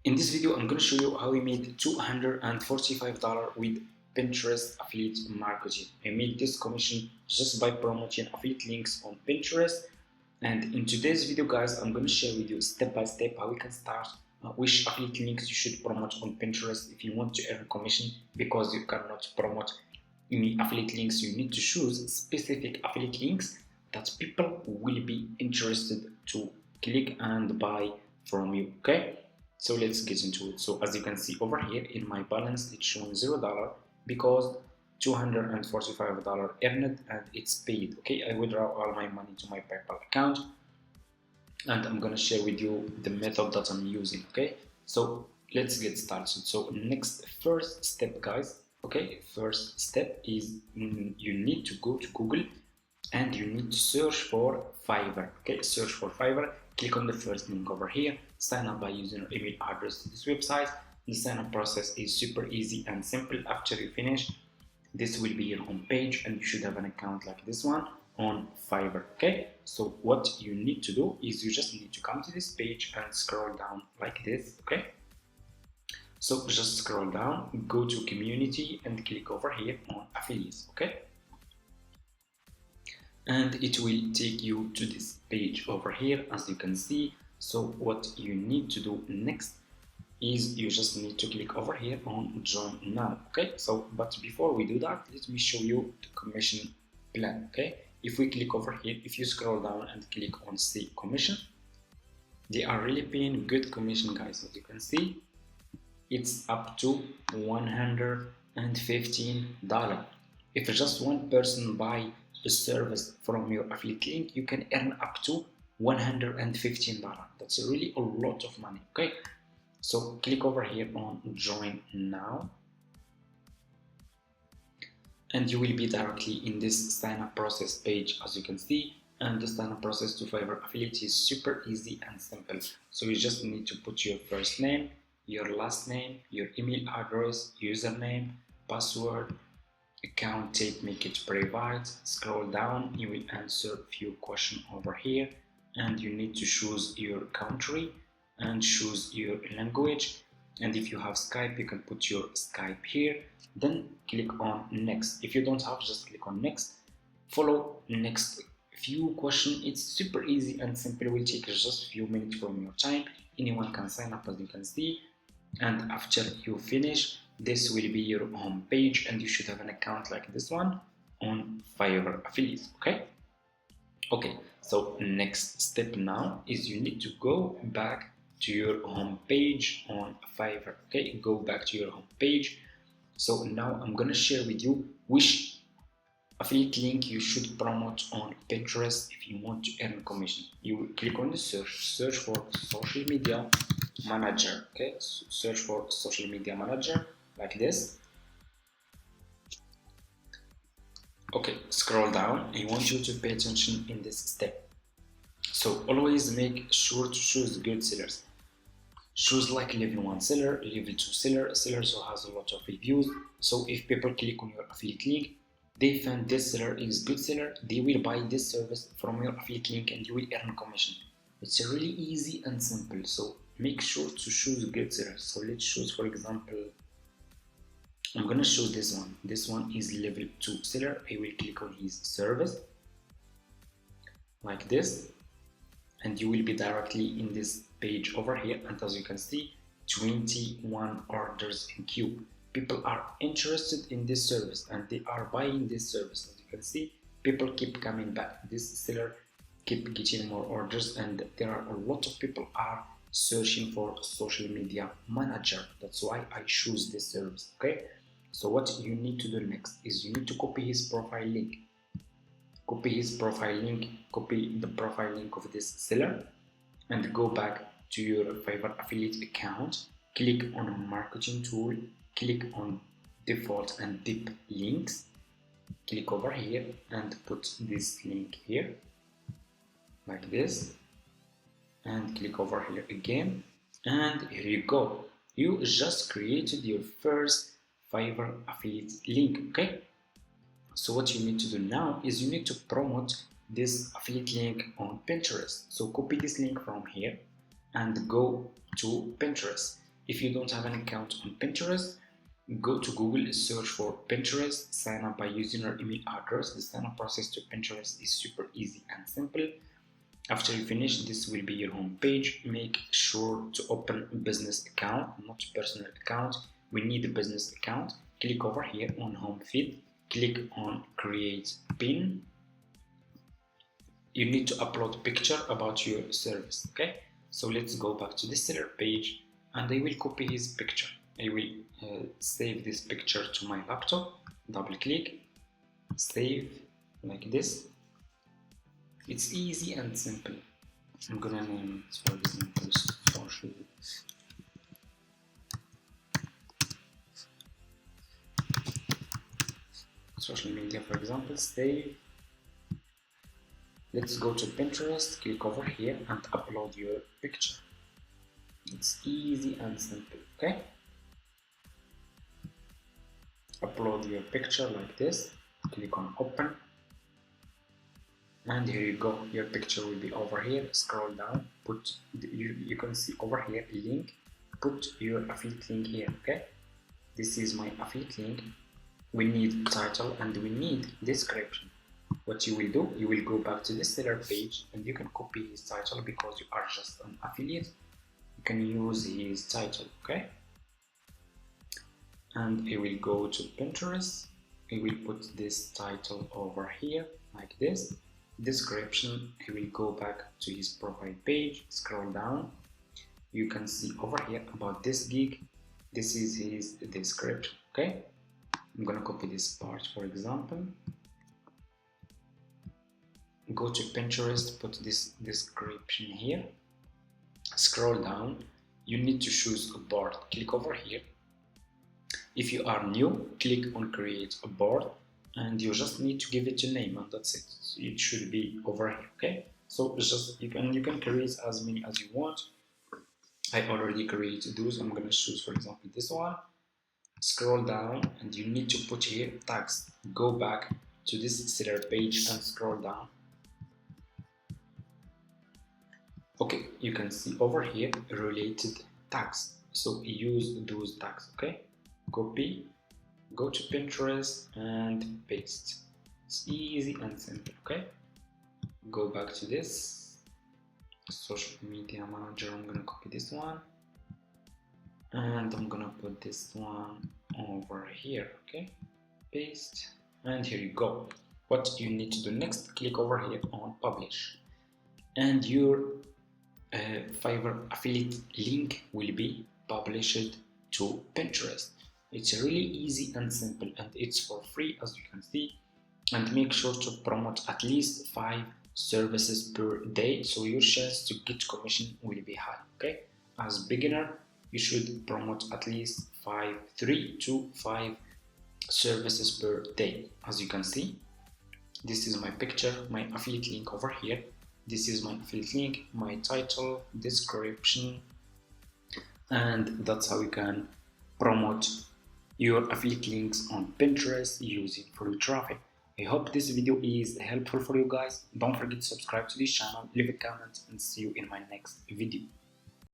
In this video, I'm going to show you how we made $245 with Pinterest affiliate marketing. I made this commission just by promoting affiliate links on Pinterest. And in today's video, guys, I'm going to share with you step by step how we can start, which affiliate links you should promote on Pinterest if you want to earn commission, because you cannot promote any affiliate links. You need to choose specific affiliate links that people will be interested to click and buy from you. Okay, so let's get into it. So as you can see over here in my balance, it's showing $0 because $245 earned and it's paid. Okay, I withdraw all my money to my PayPal account, and I'm gonna share with you the method that I'm using. Okay, so let's get started. So first step, guys. Okay, first step is you need to go to Google and you need to search for Fiverr. Okay, search for Fiverr, click on the first link over here, sign up by using your email address to this website. The sign up process is super easy and simple. After you finish, this will be your home page and you should have an account like this one on Fiverr. Okay, so what you need to do is you just need to come to this page and scroll down like this. Okay, so just scroll down, go to community and click over here on affiliates. Okay, and it will take you to this page over here, as you can see. So what you need to do next is you just need to click over here on join now. Okay, so but before we do that, let me show you the commission plan. Okay, if we click over here, if you scroll down and click on see commission, they are really paying good commission, guys. As you can see, it's up to $115. If just one person buy the service from your affiliate link, you can earn up to $115. That's really a lot of money. Okay, so click over here on join now and you will be directly in this sign up process page, as you can see. And the sign up process to Fiverr affiliate is super easy and simple. So you just need to put your first name, your last name, your email address, username, password, account type, make it private. Scroll down, you will answer a few questions over here and you need to choose your country and choose your language. And if you have Skype, you can put your Skype here, then click on next. If you don't have, just click on next, follow next few questions. It's super easy and simple, will take just a few minutes from your time. Anyone can sign up, as you can see. And after you finish, this will be your home page and you should have an account like this one on Fiverr affiliates. Okay, so next step now is you need to go back to your home page on Fiverr. Okay, go back to your home page. So now I'm gonna share with you which affiliate link you should promote on Pinterest if you want to earn commission. You click on the search for social media manager. Okay, search for social media manager like this. Okay, scroll down. I want you to pay attention in this step. So always make sure to choose good sellers. Choose like level 1 seller, level 2 seller, sellers who has a lot of reviews. So if people click on your affiliate link, they find this seller is good seller, they will buy this service from your affiliate link and you will earn commission. It's really easy and simple. So make sure to choose good sellers. So let's choose, for example, I'm gonna choose this one. This one is level 2 seller. I will click on his service like this and you will be directly in this page over here. And as you can see, 21 orders in queue. People are interested in this service and they are buying this service. As you can see, people keep coming back. This seller keep getting more orders and there are a lot of people are searching for social media manager. That's why I choose this service. Okay, so what you need to do next is you need to copy his profile link. Copy his profile link, copy the profile link of this seller and go back to your Fiverr affiliate account. Click on marketing tool, click on default and deep links, click over here and put this link here like this and click over here again, and here you go. You just created your first Fiverr affiliate link. Okay, so what you need to do now is you need to promote this affiliate link on Pinterest. So copy this link from here and go to Pinterest. If you don't have an account on Pinterest, go to Google, search for Pinterest, sign up by using your email address. The sign up process to Pinterest is super easy and simple. After you finish, this will be your home page. Make sure to open a business account, not personal account. We need a business account. Click over here on home feed, click on create pin. You need to upload a picture about your service. Okay, so let's go back to the seller page, and I will copy his picture. I will save this picture to my laptop, double click, save, like this. It's easy and simple. I'm gonna name it, for example, social media, for example, save. Let's go to Pinterest, click over here and upload your picture. It's easy and simple, okay? Upload your picture like this, click on open, and here you go. Your picture will be over here. Scroll down, put you can see over here link, put your affiliate link here. Okay, this is my affiliate link. We need title and we need description. What you will do, you will go back to the seller page and you can copy his title because you are just an affiliate. You can use his title. Okay, and I will go to Pinterest. I will put this title over here like this. Description, I will go back to his profile page, scroll down. You can see over here about this gig. This is his description. Okay, I'm gonna copy this part, for example. Go to Pinterest, put this description here, scroll down. You need to choose a board, click over here. If you are new, click on create a board and you just need to give it a name, and that's it. So it should be over here. Okay, so just you can create as many as you want. I already created those. I'm gonna choose, for example, this one. Scroll down and you need to put here tags. Go back to this seller page and scroll down. Okay, you can see over here related tags, so use those tags. Okay, copy, go to Pinterest and paste. It's easy and simple. Okay, go back to this social media manager. I'm gonna copy this one and I'm gonna put this one over here. Okay, paste, and here you go. What you need to do next, click over here on publish, and your Fiverr affiliate link will be published to Pinterest. It's really easy and simple, and it's for free, as you can see. And make sure to promote at least 5 services per day, so your chance to get commission will be high. Okay, as beginner you should promote at least 3 to 5 services per day. As you can see, this is my picture, my affiliate link over here. This is my affiliate link, my title, description, and that's how you can promote your affiliate links on Pinterest using free traffic. I hope this video is helpful for you guys. Don't forget to subscribe to this channel, leave a comment, and see you in my next video.